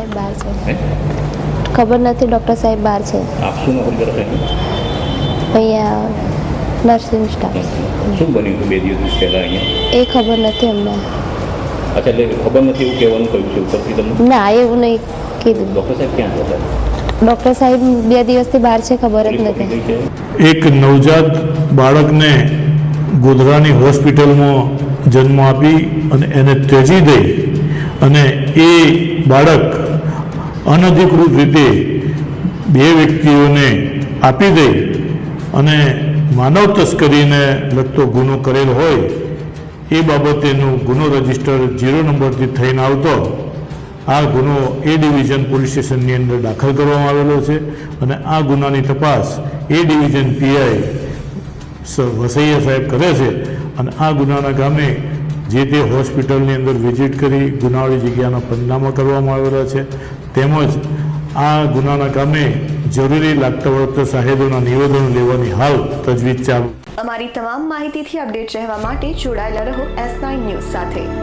સાહેબ બહાર છે. ખબર નથી, ડૉક્ટર સાહેબ બહાર છે. આપ શું નોકરી કરો છો? અહીંયા નર્સિંગ સ્ટાફ. શું બન્યું હતું 2 દિવસ પહેલાં અહીંયા? એ ખબર નથી અમને. અચ્છા, એટલે ખબર નથી એવું કહેવાનું કહ્યું છે ઉપરથી તમને? ના, એવું નહીં કીધું. ડૉક્ટર સાહેબ ક્યાં હતા? ડૉક્ટર સાહેબ 2 દિવસથી બહાર છે, ખબર જ નથી. એક નવજાત બાળકને ગોધરાની હોસ્પિટલમાં જન્મ આપી અને એને ત્યજી દઈ અને એ બાળક અનધિકૃત રીતે 2 વ્યક્તિઓને આપી દઈ અને માનવ તસ્કરીને લગતો ગુનો કરેલ હોય એ બાબતેનો ગુનો રજિસ્ટર 0 નંબરથી થઈને આવતો આ ગુનો એ ડિવિઝન પોલીસ સ્ટેશનની અંદર દાખલ કરવામાં આવેલો છે અને આ ગુનાની તપાસ એ ડિવિઝન પીઆઈ વસૈયા સાહેબ કરે છે અને આ ગુનાના કામે જે તે હોસ્પિટલની અંદર વિઝિટ કરી ગુનાવાળી જગ્યાના પંચનામા કરવામાં આવેલા છે તેમજ આ ગુનાના કામે જરૂરી લાગતા વળગતા સાહેબોના નિવેદનો લેવાની હાલ તજવીજ ચાલુ. અમારી તમામ માહિતીથી અપડેટ રહેવા માટે જોડાયેલા રહો S9 ન્યૂઝ સાથે.